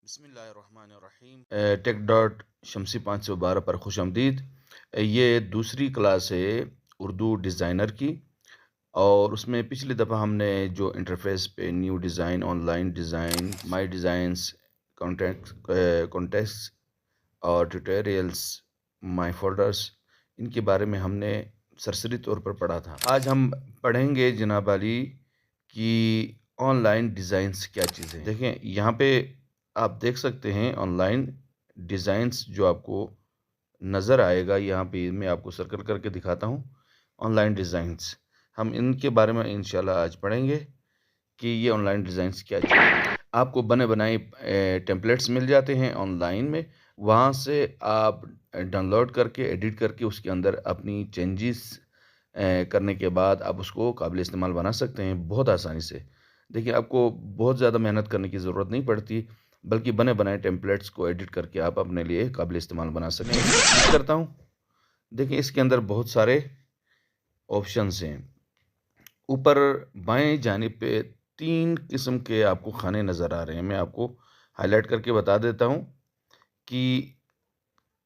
بسم اللہ الرحمن الرحیم۔ ٹیک ڈاٹ شمسی 512 پر خوش آمدید۔ یہ دوسری کلاس ہے اردو ڈیزائنر کی، اور اس میں پچھلی دفعہ ہم نے جو انٹرفیس پہ new design, on line design, my designs, context اور ٹیوٹوریلز، مائی فولڈرز، ان کے بارے میں ہم نے سرسری طور پر پڑھا تھا۔ آج ہم پڑھیں گے جناب علی کہ آن لائن ڈیزائنس کیا چیزیں ہیں۔ دیکھیں یہاں پہ آپ دیکھ سکتے ہیں آن لائن ڈیزائنس جو آپ کو نظر آئے گا، یہاں پہ میں آپ کو سرکل کر کے دکھاتا ہوں۔ آن لائن ڈیزائنس ہم ان کے بارے میں انشاءاللہ آج پڑھیں گے کہ یہ آن لائن ڈیزائنس کیا چیز۔ آپ کو بنے بنائے ٹیمپلیٹس مل جاتے ہیں آن لائن میں، وہاں سے آپ ڈاؤن لوڈ کر کے ایڈٹ کر کے اس کے اندر اپنی چینجز کرنے کے بعد آپ اس کو قابل استعمال بنا سکتے ہیں بہت آسانی سے۔ دیکھیں آپ کو بہت زیادہ محنت کرنے کی ضرورت نہیں پڑتی، بلکہ بنے بنائے ٹیمپلیٹس کو ایڈٹ کر کے آپ اپنے لیے قابل استعمال بنا سکتے ہیں۔ کلک کرتا ہوں، دیکھیں اس کے اندر بہت سارے آپشنز ہیں۔ اوپر بائیں جانب پہ 3 قسم کے آپ کو کھانے نظر آ رہے ہیں۔ میں آپ کو ہائی لائٹ کر کے بتا دیتا ہوں کہ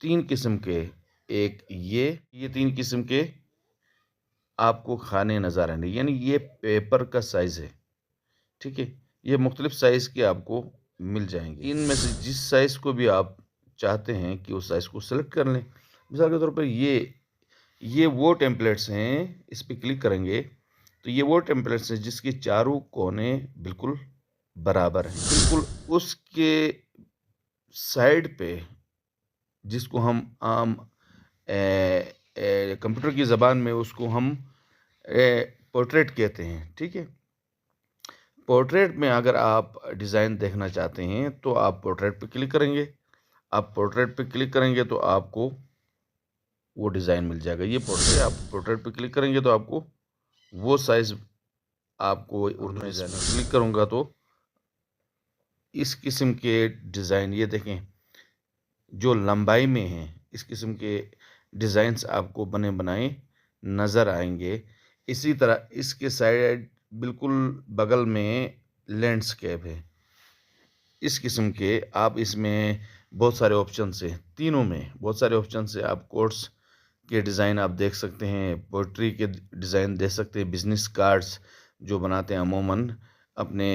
3 قسم کے، ایک یہ 3 قسم کے آپ کو کھانے نظر آنے، یعنی یہ پیپر کا سائز ہے، ٹھیک ہے۔ یہ مختلف سائز کے آپ کو مل جائیں گے، ان میں سے جس سائز کو بھی آپ چاہتے ہیں کہ اس سائز کو سلیکٹ کر لیں۔ مثال کے طور پر یہ وہ ٹیمپلیٹس ہیں، اس پہ کلک کریں گے تو یہ وہ ٹیمپلیٹس ہیں جس کے چاروں کونے بالکل برابر ہیں، بالکل اس کے سائڈ پہ، جس کو ہم عام کمپیوٹر کی زبان میں اس کو ہم پورٹریٹ کہتے ہیں، ٹھیک ہے۔ پورٹریٹ میں اگر آپ ڈیزائن دیکھنا چاہتے ہیں تو آپ پورٹریٹ پہ کلک کریں گے۔ آپ پورٹریٹ پہ کلک کریں گے تو آپ کو وہ ڈیزائن مل جائے گا۔ یہ پورٹریٹ، آپ پورٹریٹ پہ کلک کریں گے تو آپ کو وہ سائز آپ کو اردو ڈیزائن کلک کروں گا تو اس قسم کے ڈیزائن، یہ دیکھیں جو لمبائی میں ہیں، اس قسم کے ڈیزائنز آپ کو بنے بنائے نظر آئیں گے۔ اسی طرح اس کے سائڈ بالکل بغل میں لینڈسکیپ ہے، اس قسم کے آپ اس میں بہت سارے آپشنز ہیں، تینوں میں بہت سارے آپشنز ہیں۔ آپ کوٹس کے ڈیزائن آپ دیکھ سکتے ہیں، پوئٹری کے ڈیزائن دیکھ سکتے ہیں، بزنس کارڈز جو بناتے ہیں عموماً اپنے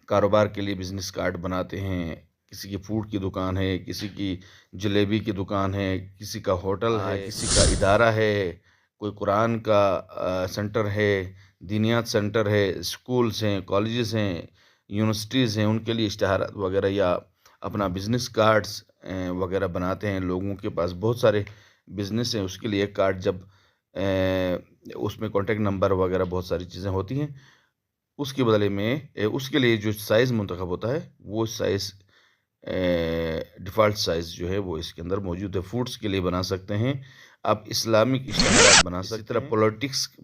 کاروبار کے لیے بزنس کارڈ بناتے ہیں۔ کسی کی فوڈ کی دکان ہے، کسی کی جلیبی کی دکان ہے، کسی کا ہوٹل ہے، کسی کا ادارہ ہے، کوئی قرآن کا سنٹر ہے، دینیات سنٹر ہے، اسکولز ہیں، کالجز ہیں، یونیورسٹیز ہیں، ان کے لیے اشتہارات وغیرہ یا اپنا بزنس کارڈز وغیرہ بناتے ہیں۔ لوگوں کے پاس بہت سارے بزنس ہیں، اس کے لیے ایک کارڈ جب اس میں کانٹیکٹ نمبر وغیرہ بہت ساری چیزیں ہوتی ہیں، اس کے بدلے میں اس کے لیے جو سائز منتخب ہوتا ہے وہ سائز ڈیفالٹ سائز جو ہے وہ اس کے اندر موجود ہے۔ فوڈس کے لیے بنا سکتے ہیں آپ، اسلامک اشتہارات بنا سکتے ہیں، اسی طرح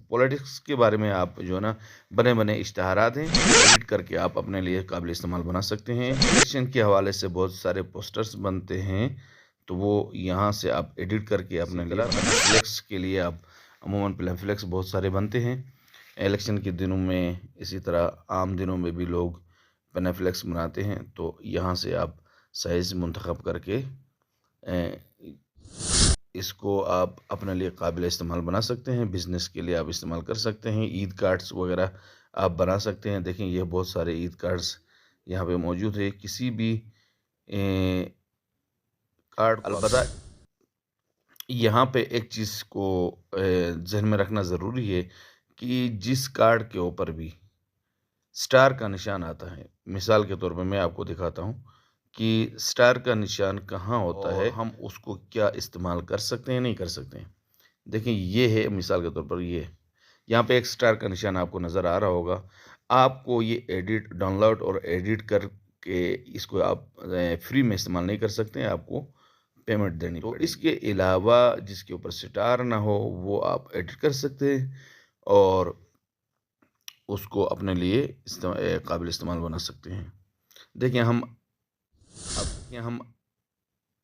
پولیٹکس کے بارے میں آپ جو ہے نا بنے اشتہارات ہیں ایڈٹ کر کے آپ اپنے لیے قابل استعمال بنا سکتے ہیں۔ الیکشن کے حوالے سے بہت سارے پوسٹرز بنتے ہیں تو وہ یہاں سے آپ ایڈٹ کر کے اپنے لیے، فلیکس کے لیے آپ عموماً فلیکس بہت سارے بنتے ہیں الیکشن کے دنوں میں، اسی طرح عام دنوں میں بھی لوگ پین فلیکس بناتے ہیں، تو یہاں سے آپ سائز منتخب کر کے اس کو آپ اپنے لیے قابل استعمال بنا سکتے ہیں۔ بزنس کے لیے آپ استعمال کر سکتے ہیں، عید کارڈز وغیرہ آپ بنا سکتے ہیں۔ دیکھیں یہ بہت سارے عید کارڈز یہاں پہ موجود ہے، کسی بھی کارڈ، البتہ یہاں پہ ایک چیز کو ذہن میں رکھنا ضروری ہے کہ جس کارڈ کے اوپر بھی سٹار کا نشان آتا ہے، مثال کے طور پر میں آپ کو دکھاتا ہوں کہ سٹار کا نشان کہاں ہوتا ہے، ہم اس کو کیا استعمال کر سکتے ہیں، نہیں کر سکتے ہیں۔ دیکھیں یہ ہے، مثال کے طور پر یہ یہاں پہ ایک سٹار کا نشان آپ کو نظر آ رہا ہوگا۔ آپ کو یہ ایڈٹ، ڈاؤن لوڈ اور ایڈٹ کر کے اس کو آپ فری میں استعمال نہیں کر سکتے ہیں، آپ کو پیمنٹ دینی پڑے گی۔ اس کے علاوہ جس کے اوپر سٹار نہ ہو وہ آپ ایڈٹ کر سکتے ہیں اور اس کو اپنے لیے قابل استعمال بنا سکتے ہیں۔ دیکھیں ہم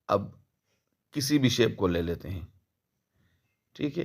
اب کسی بھی شیپ کو لے لیتے ہیں، ٹھیک ہے۔